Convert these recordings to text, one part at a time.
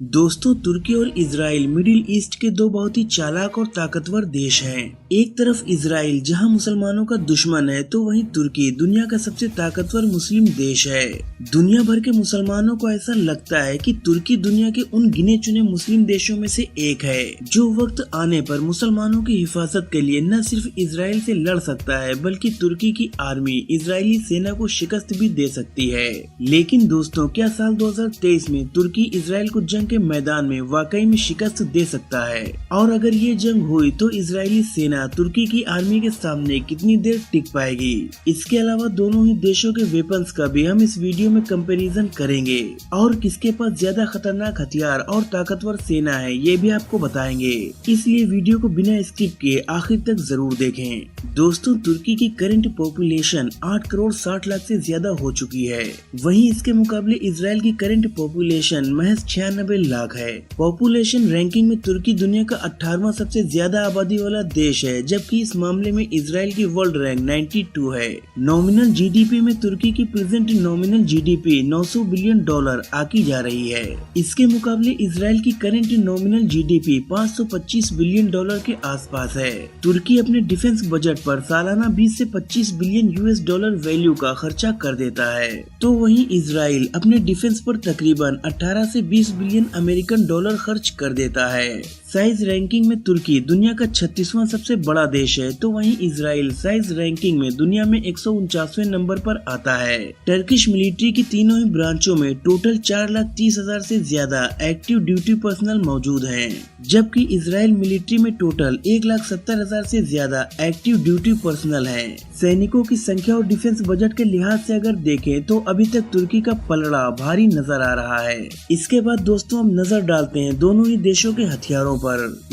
दोस्तों, तुर्की और Israel middle east के दो बहुत ही चालाक और ताकतवर देश हैं। एक तरफ इजराइल जहां मुसलमानों का दुश्मन है, तो वहीं तुर्की दुनिया का सबसे ताकतवर मुस्लिम देश है। दुनिया भर के मुसलमानों को ऐसा लगता है कि तुर्की दुनिया के उन गिने चुने मुस्लिम देशों में से एक है जो वक्त आने पर मुसलमानों की हिफाजत के लिए न सिर्फ इजराइल से लड़ सकता है, बल्कि तुर्की की आर्मी इजरायली सेना को शिकस्त भी दे सकती है। लेकिन दोस्तों, क्या साल 2023 में तुर्की इजराइल को जंग के मैदान में वाकई में शिकस्त दे सकता है? और अगर ये जंग हुई तो इजरायली सेना तुर्की की आर्मी के सामने कितनी देर टिक पाएगी? इसके अलावा दोनों ही देशों के वेपन्स का भी हम इस वीडियो में कंपैरिजन करेंगे और किसके पास ज्यादा खतरनाक हथियार और ताकतवर सेना है ये भी आपको बताएंगे। इसलिए वीडियो को बिना स्किप किए आखिर तक जरूर देखें। दोस्तों, तुर्की की करंट पॉपुलेशन 8 करोड़ 60 लाख से ज्यादा हो चुकी है। वहीं इसके मुकाबले इजराइल की करंट पॉपुलेशन महज 96 लाख है। पॉपुलेशन रैंकिंग में तुर्की दुनिया का 18वां सबसे ज्यादा आबादी वाला देश है, जबकि इस मामले में इजराइल की वर्ल्ड रैंक 92 है। नॉमिनल जीडीपी में तुर्की की प्रेजेंट नॉमिनल जीडीपी $900 बिलियन आकी जा रही है। इसके मुकाबले इजराइल की करंट नॉमिनल जीडीपी $525 बिलियन के आसपास है। तुर्की अपने डिफेंस बजट पर सालाना 20 से 25 बिलियन US वैल्यू का खर्चा कर देता है, तो वहीं इजराइल अपने डिफेंस पर तकरीबन 18 से 20 बिलियन अमेरिकन डॉलर खर्च कर देता है। साइज रैंकिंग में तुर्की दुनिया का 36वां सबसे बड़ा देश है, तो वहीं इजराइल साइज रैंकिंग में दुनिया में 149वें नंबर पर आता है। टर्किश मिलिट्री की तीनों ही ब्रांचों में टोटल 4,30,000 से ज्यादा एक्टिव ड्यूटी पर्सनल मौजूद हैं, जबकि इजराइल मिलिट्री में टोटल 1,70,000 से ज्यादा एक्टिव ड्यूटी पर्सनल हैं। सैनिकों की संख्या और डिफेंस बजट के लिहाज से अगर देखें तो अभी तक तुर्की का पलड़ा भारी नजर आ रहा है। इसके बाद दोस्तों, हम नजर डालते हैं दोनों ही देशों के हथियारों पर।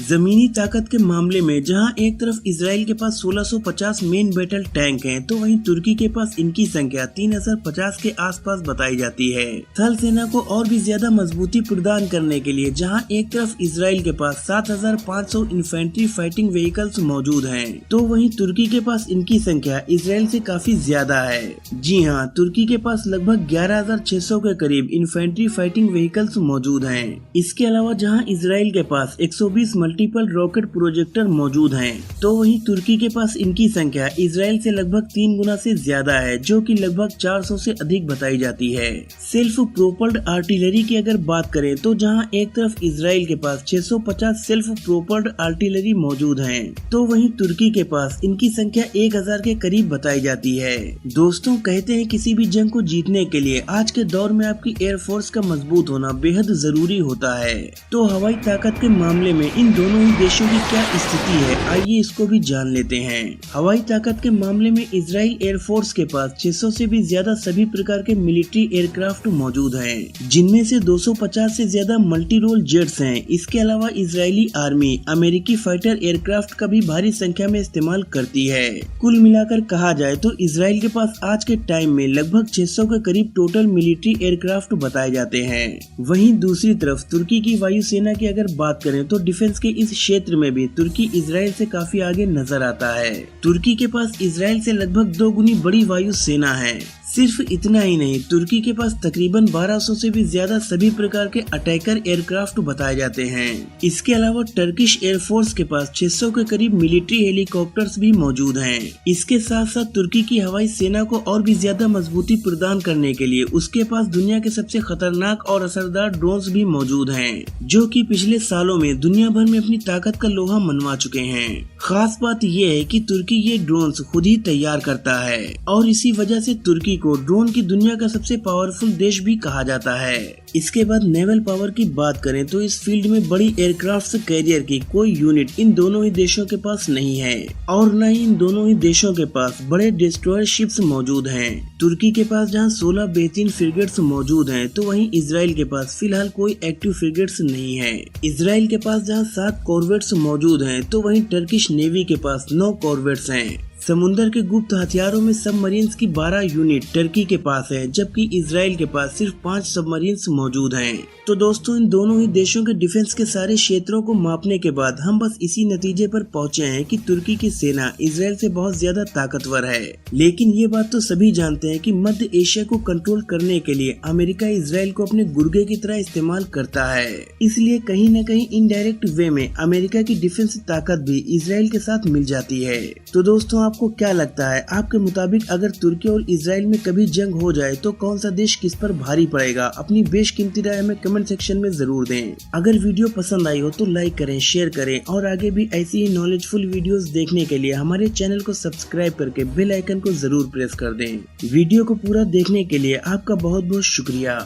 जमीनी ताकत के मामले में जहां एक तरफ इजराइल के पास 1650 मेन बैटल टैंक हैं, तो वहीं तुर्की के पास इनकी संख्या 3050 के आसपास बताई जाती है। थल सेना को और भी ज्यादा मजबूती प्रदान करने के लिए जहां एक तरफ इजराइल के पास 7500 इन्फेंट्री फाइटिंग व्हीकल्स मौजूद हैं, तो वहीं तुर्की के पास इनकी संख्या इजराइल से काफी ज्यादा है। जी हाँ, तुर्की के पास लगभग 11,600 के करीब इन्फेंट्री फाइटिंग व्हीकल्स मौजूद हैं। इसके अलावा जहां इजराइल के पास 120 मल्टीपल रॉकेट प्रोजेक्टर मौजूद हैं, तो वहीं तुर्की के पास इनकी संख्या इजराइल से लगभग 3 गुना से ज्यादा है, जो कि लगभग 400 से अधिक बताई जाती है। सेल्फ प्रोपल्ड आर्टिलरी की अगर बात करें तो जहां एक तरफ इजराइल के पास 650 सेल्फ प्रोपल्ड आर्टिलरी मौजूद हैं, तो वहीं तुर्की के पास इनकी संख्या 1000 के करीब बताई जाती है। दोस्तों, कहते हैं किसी भी जंग को जीतने के लिए आज के दौर में आपकी एयरफोर्स का मजबूत होना बेहद जरूरी होता है। तो हवाई ताकत के मामले में इन दोनों ही देशों की क्या स्थिति है, आइए इसको भी जान लेते हैं। हवाई ताकत के मामले में इजराइल एयरफोर्स के पास 600 से भी ज्यादा सभी प्रकार के मिलिट्री एयरक्राफ्ट मौजूद हैं, जिनमें से 250 से ज्यादा मल्टी रोल जेट्स हैं। इसके अलावा इजरायली आर्मी अमेरिकी फाइटर एयरक्राफ्ट का भी भारी संख्या में इस्तेमाल करती है। कुल मिलाकर कहा जाए तो इजराइल के पास आज के टाइम में लगभग 600 के करीब टोटल मिलिट्री एयरक्राफ्ट बताए जाते हैं। वहीं दूसरी तरफ तुर्की की वायुसेना की अगर बात करें तो डिफेंस के इस क्षेत्र में भी तुर्की इजराइल से काफी आगे नजर आता है। तुर्की के पास इजराइल से लगभग 2 गुनी बड़ी वायुसेना है। सिर्फ इतना ही नहीं, तुर्की के पास तकरीबन 1200 से भी ज्यादा सभी प्रकार के अटैकर एयरक्राफ्ट बताए जाते हैं। इसके अलावा टर्किश एयरफोर्स के पास 600 के करीब मिलिट्री हेलीकॉप्टर्स भी मौजूद हैं। इसके साथ साथ तुर्की की हवाई सेना को और भी ज्यादा मजबूती प्रदान करने के लिए उसके पास दुनिया के सबसे खतरनाक और असरदार ड्रोन्स भी मौजूद हैं, जो कि पिछले सालों में दुनिया भर में अपनी ताकत का लोहा मनवा चुके हैं। खास बात यह है कि तुर्की ये ड्रोन्स खुद ही तैयार करता है और इसी वजह से तुर्की को ड्रोन की दुनिया का सबसे पावरफुल देश भी कहा जाता है। इसके बाद नेवल पावर की बात करें तो इस फील्ड में बड़ी एयरक्राफ्ट कैरियर की कोई यूनिट इन दोनों ही देशों के पास नहीं है और न ही इन दोनों ही देशों के पास बड़े डिस्ट्रॉयर शिप्स मौजूद हैं। तुर्की के पास जहां 16 बेहतरीन फ्रिगेट्स मौजूद हैं, तो वहीं इजराइल के पास फिलहाल कोई एक्टिव फ्रिगेट्स नहीं है। इजराइल के पास जहां 7 कॉर्वेट्स मौजूद हैं, तो वहीं टर्किश नेवी के पास 9 कॉर्वेट्स हैं। समुद्र के गुप्त हथियारों में सबमरीन्स की 12 यूनिट टर्की के पास है, जबकि इजराइल के पास सिर्फ 5 सबमरीन्स मौजूद हैं। तो दोस्तों इन दोनों ही देशों के डिफेंस के सारे क्षेत्रों को मापने के बाद हम बस इसी नतीजे पर पहुंचे हैं कि तुर्की की सेना इजराइल से बहुत ज्यादा ताकतवर है। लेकिन ये बात तो सभी जानते हैं कि मध्य एशिया को कंट्रोल करने के लिए अमेरिका इजराइल को अपने गुर्गे की तरह इस्तेमाल करता है। इसलिए कहीं न कहीं इनडायरेक्ट वे में अमेरिका की डिफेंस ताकत भी इजराइल के साथ मिल जाती है। तो दोस्तों आपको क्या लगता है, आपके मुताबिक अगर तुर्की और इजराइल में कभी जंग हो जाए तो कौन सा देश किस पर भारी पड़ेगा? अपनी बेशकीमती राय हमें कमेंट सेक्शन में जरूर दें। अगर वीडियो पसंद आई हो तो लाइक करें, शेयर करें और आगे भी ऐसी ही नॉलेजफुल वीडियोस देखने के लिए हमारे चैनल को सब्सक्राइब करके बेल आइकन को जरूर प्रेस कर दें। वीडियो को पूरा देखने के लिए आपका बहुत बहुत शुक्रिया।